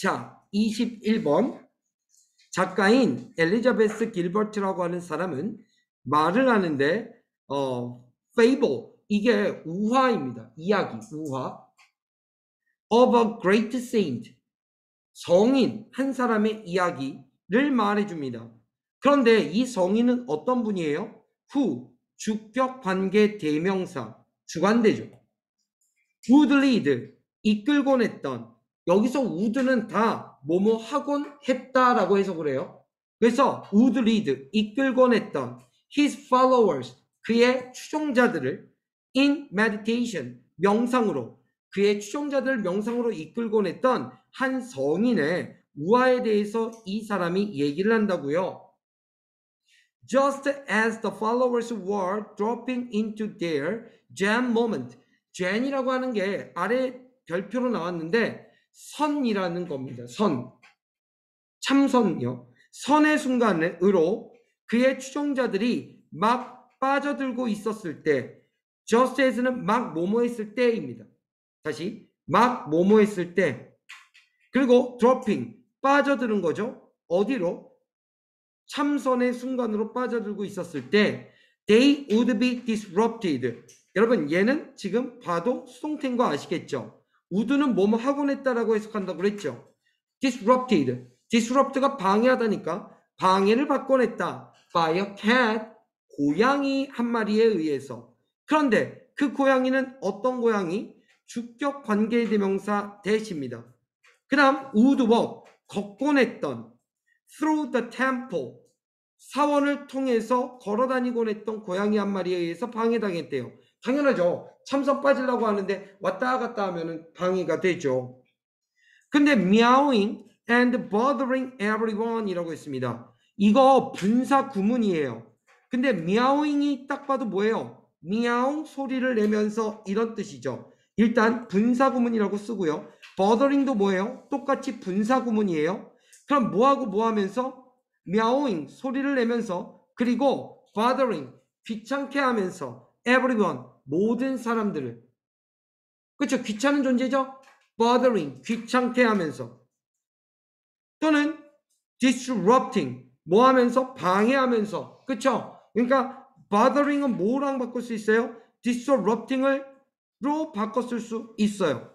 자, 21번. 작가인 엘리자베스 길버트라고 하는 사람은 말을 하는데 fable, 이게 우화입니다. 이야기, 우화. of a great saint, 성인 한 사람의 이야기를 말해줍니다. 그런데 이 성인은 어떤 분이에요? who, 주격 관계 대명사, 주관대죠. would lead, 이끌곤 했던. 여기서 would는 다 뭐뭐 하곤 했다라고 해석을 해요. 그래서 would lead, 이끌곤 했던 his followers, 그의 추종자들을 in meditation, 명상으로, 그의 추종자들을 명상으로 이끌곤 했던 한 성인의 우화에 대해서 이 사람이 얘기를 한다고요. Just as the followers were dropping into their Zen moment. Zen이라고 하는 게 아래 별표로 나왔는데 선이라는 겁니다. 선. 참선요. 선의 순간으로 그의 추종자들이 막 빠져들고 있었을 때, just as는 막 뭐뭐 했을 때입니다. 다시 막 뭐뭐 했을 때. 그리고 dropping, 빠져드는 거죠. 어디로? 참선의 순간으로 빠져들고 있었을 때 they would be disrupted. 여러분, 얘는 지금 봐도 수동태인 거 아시겠죠? would는 뭐뭐 하곤 했다라고 해석한다고 그랬죠. disrupted, disrupt가 방해하다니까 방해를 받곤 했다. by a cat, 고양이 한 마리에 의해서. 그런데 그 고양이는 어떤 고양이? 주격 관계대명사 대시입니다. 그 다음 would walk, 걷곤 했던. through the temple, 사원을 통해서 걸어다니곤 했던 고양이 한 마리에 의해서 방해당했대요. 당연하죠. 참선 빠지려고 하는데 왔다 갔다 하면은 방해가 되죠. 근데 meowing and bothering everyone 이라고 했습니다. 이거 분사 구문이에요. 근데 meowing이 딱 봐도 뭐예요? meow 소리를 내면서 이런 뜻이죠. 일단 분사 구문이라고 쓰고요. bothering도 뭐예요? 똑같이 분사 구문이에요. 그럼 뭐하고 뭐 하면서? meowing 소리를 내면서, 그리고 bothering 귀찮게 하면서, everyone 모든 사람들을. 그렇죠? 귀찮은 존재죠? bothering 귀찮게 하면서, 또는 disrupting 뭐 하면서? 방해하면서. 그렇죠? 그러니까 bothering은 뭐랑 바꿀 수 있어요? disrupting으로 바꿨을 수 있어요.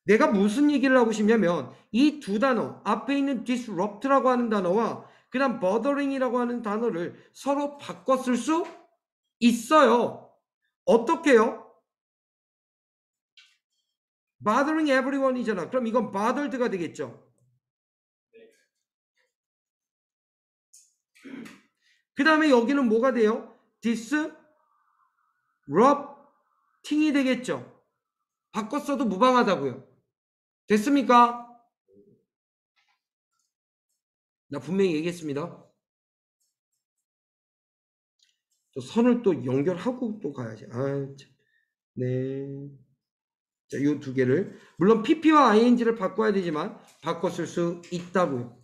내가 무슨 얘기를 하고 싶냐면 이 두 단어, 앞에 있는 disrupt라고 하는 단어와 그 다음 bothering이라고 하는 단어를 서로 바꿨을 수 있어요. 어떻게 해요? bothering everyone이잖아. 그럼 이건 bothered가 되겠죠. 그 다음에 여기는 뭐가 돼요? disrupting이 되겠죠. 바꿨어도 무방하다고요. 됐습니까? 나 분명히 얘기했습니다. 또 선을 또 연결하고 또 가야지. 아, 참. 네. 자, 이 두 개를. 물론 pp와 ing를 바꿔야 되지만 바꿨을 수 있다고요.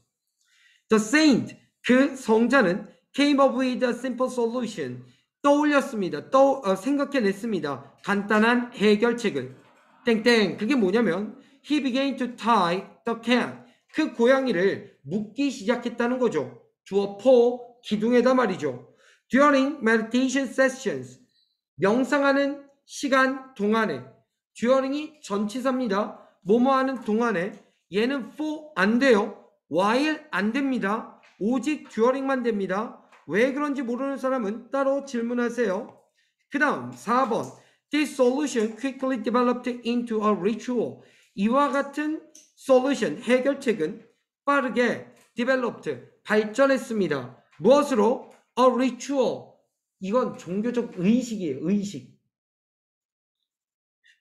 The saint, 그 성자는 came up with a simple solution. 떠올렸습니다. 생각해냈습니다. 간단한 해결책을. 땡땡. 그게 뭐냐면 he began to tie the cat. 그 고양이를 묶기 시작했다는 거죠. 주어 포 기둥에다 말이죠. During meditation sessions. 명상하는 시간 동안에. during이 전치사입니다. 뭐뭐 하는 동안에. 얘는 for 안 돼요. while 안 됩니다. 오직 during만 됩니다. 왜 그런지 모르는 사람은 따로 질문하세요. 그 다음 4번. This solution quickly developed into a ritual. 이와 같은 solution, 해결책은 빠르게 developed, 발전했습니다. 무엇으로? A ritual. 이건 종교적 의식이에요. 의식.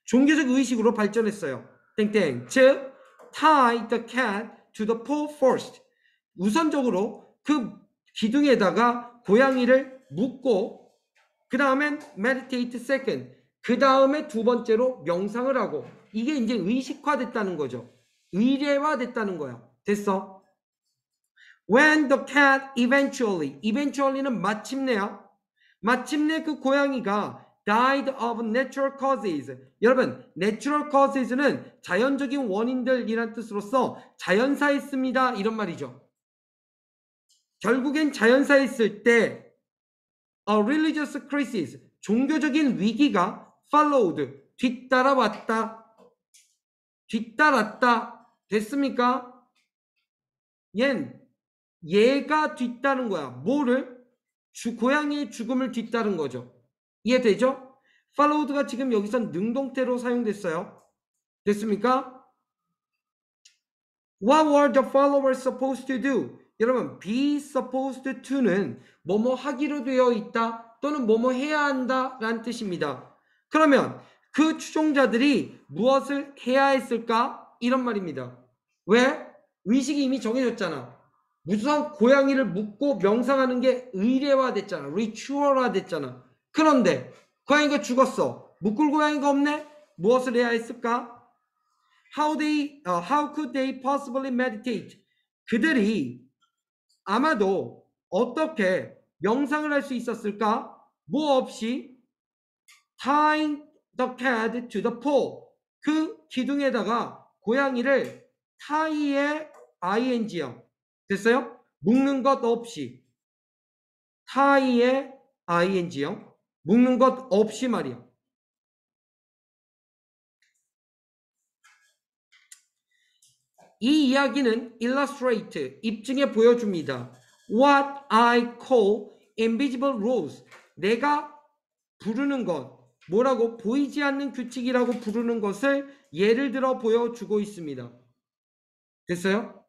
종교적 의식으로 발전했어요. 땡땡. 즉, tie the cat to the pole first. 우선적으로 그 기둥에다가 고양이를 묶고, 그 다음엔 meditate second. 그 다음에 두 번째로 명상을 하고. 이게 이제 의식화됐다는 거죠. 의례화됐다는 거야. 됐어? When the cat eventually는 마침내야. 마침내 그 고양이가 died of natural causes. 여러분, natural causes는 자연적인 원인들이란 뜻으로서 자연사했습니다. 이런 말이죠. 결국엔 자연사했을 때 a religious crisis, 종교적인 위기가 followed, 뒤따라왔다. 뒤따랐다. 됐습니까? 얘가 뒤따른 거야. 뭐를? 고양이의 죽음을 뒤따른 거죠. 이해되죠? followed가 지금 여기서 능동태로 사용됐어요. 됐습니까? What were the followers supposed to do? 여러분, be supposed to는 뭐뭐 하기로 되어 있다 또는 뭐뭐 해야 한다 라는 뜻입니다. 그러면 그 추종자들이 무엇을 해야 했을까? 이런 말입니다. 왜? 의식이 이미 정해졌잖아. 우선 고양이를 묻고 명상하는 게 의례화됐잖아. 리추얼화됐잖아. 그런데 고양이가 죽었어. 묶을 고양이가 없네? 무엇을 해야 했을까? How could they possibly meditate? 그들이 아마도 어떻게 명상을 할 수 있었을까? 뭐 없이 tying the cat to the pole. 그 기둥에다가 고양이를 tie의 ing형. 됐어요? 묶는 것 없이. tie의 ing형. 묶는 것 없이 말이야. 이 이야기는 illustrate, 입증해 보여줍니다. What I call invisible rules. 내가 부르는 것, 뭐라고? 보이지 않는 규칙이라고 부르는 것을 예를 들어 보여주고 있습니다. 됐어요?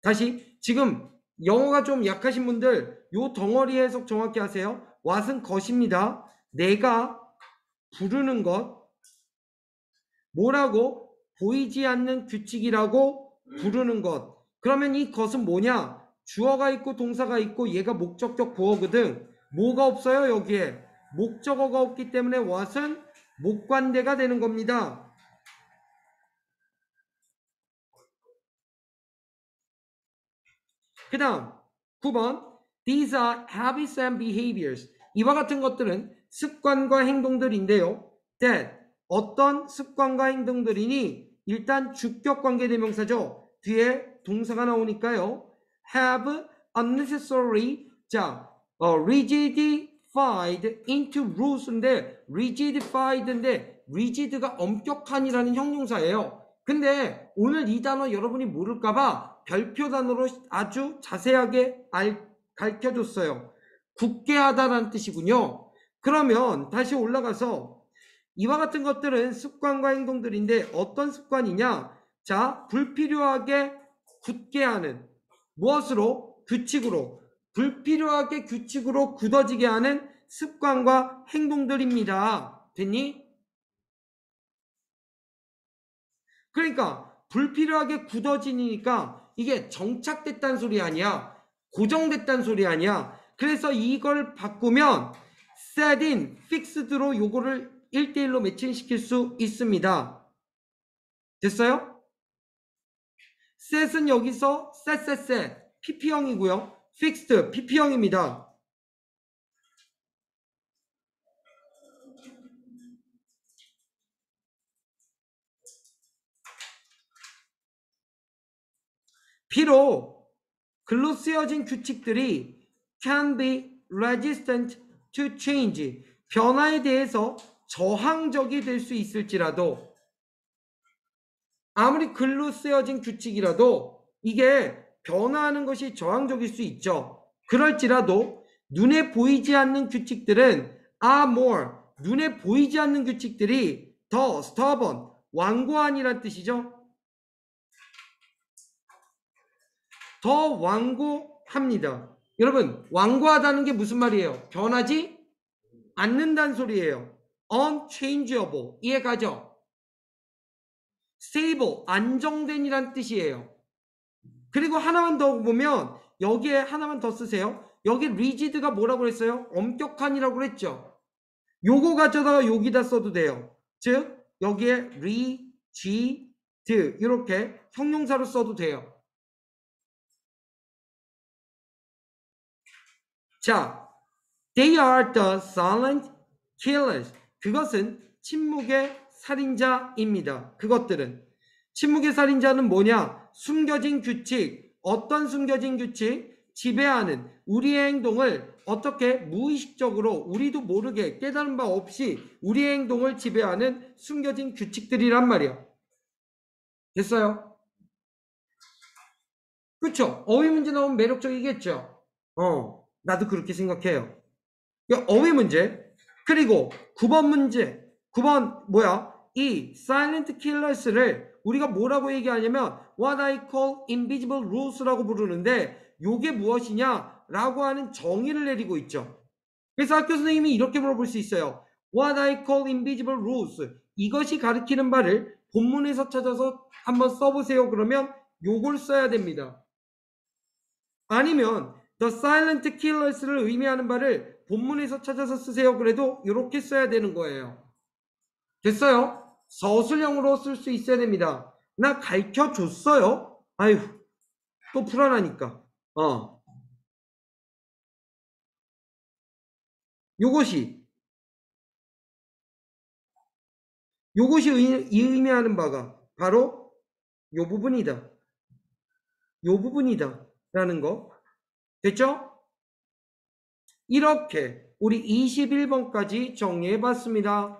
다시, 지금 영어가 좀 약하신 분들 요 덩어리 해석 정확히 하세요. what은 것입니다. 내가 부르는 것, 뭐라고? 보이지 않는 규칙이라고 부르는 것. 그러면 이 것은 뭐냐? 주어가 있고 동사가 있고 얘가 목적격 보어거든. 뭐가 없어요 여기에? 목적어가 없기 때문에 what은 목관대가 되는 겁니다. 그 다음 9번 These are habits and behaviors. 이와 같은 것들은 습관과 행동들인데요. That 어떤 습관과 행동들이니 일단 주격 관계대명사죠. 뒤에 동사가 나오니까요. Have unnecessary 자 rigidified into rules인데 rigidified인데 rigid가 엄격한이라는 형용사예요. 근데 오늘 이 단어 여러분이 모를까봐 별표 단어로 아주 자세하게 가르쳐줬어요. 굳게 하다라는 뜻이군요. 그러면 다시 올라가서 이와 같은 것들은 습관과 행동들인데 어떤 습관이냐? 자, 불필요하게 굳게 하는 무엇으로? 규칙으로. 불필요하게 규칙으로 굳어지게 하는 습관과 행동들입니다. 됐니? 그러니까 불필요하게 굳어지니까 이게 정착됐다는 소리 아니야. 고정됐다는 소리 아니야. 그래서 이걸 바꾸면 set in, fixed로 요거를 1대1로 매칭시킬 수 있습니다. 됐어요? set은 여기서 set, pp형이고요. fixed, pp형입니다. 비록 글로 쓰여진 규칙들이 can be resistant to change, 변화에 대해서 저항적이 될 수 있을지라도 아무리 글로 쓰여진 규칙이라도 이게 변화하는 것이 저항적일 수 있죠. 그럴지라도 눈에 보이지 않는 규칙들은 are more, 눈에 보이지 않는 규칙들이 더 stubborn, 완고한이란 뜻이죠. 더 완고합니다. 여러분, 완고하다는 게 무슨 말이에요? 변하지 않는다는 소리예요. unchangeable, 이해가죠? stable, 안정된이란 뜻이에요. 그리고 하나만 더 보면 여기에 하나만 더 쓰세요. 여기 rigid가 뭐라고 했어요? 엄격한이라고 했죠. 요거 가져다가 여기다 써도 돼요. 즉 여기에 rigid 이렇게 형용사로 써도 돼요. 자, they are the silent killers. 그것은 침묵의 살인자입니다. 그것들은. 침묵의 살인자는 뭐냐? 숨겨진 규칙. 어떤 숨겨진 규칙? 지배하는 우리의 행동을 어떻게 무의식적으로 우리도 모르게 깨달은 바 없이 우리의 행동을 지배하는 숨겨진 규칙들이란 말이야. 됐어요? 그쵸? 어휘 문제 나오면 매력적이겠죠? 나도 그렇게 생각해요. 어휘 문제. 그리고 9번 문제. 9번 뭐야? 이 silent killers를 우리가 뭐라고 얘기하냐면 what I call invisible rules라고 부르는데 요게 무엇이냐? 라고 하는 정의를 내리고 있죠. 그래서 학교 선생님이 이렇게 물어볼 수 있어요. What I call invisible rules. 이것이 가리키는 바를 본문에서 찾아서 한번 써보세요. 그러면 요걸 써야 됩니다. 아니면 The Silent Killers를 의미하는 바를 본문에서 찾아서 쓰세요. 그래도 이렇게 써야 되는 거예요. 됐어요? 서술형으로 쓸 수 있어야 됩니다. 나 가르쳐줬어요? 아휴, 또 불안하니까. 요것이 의미하는 바가 바로 요 부분이다. 요 부분이다. 라는 거. 됐죠? 이렇게 우리 21번까지 정리해 봤습니다.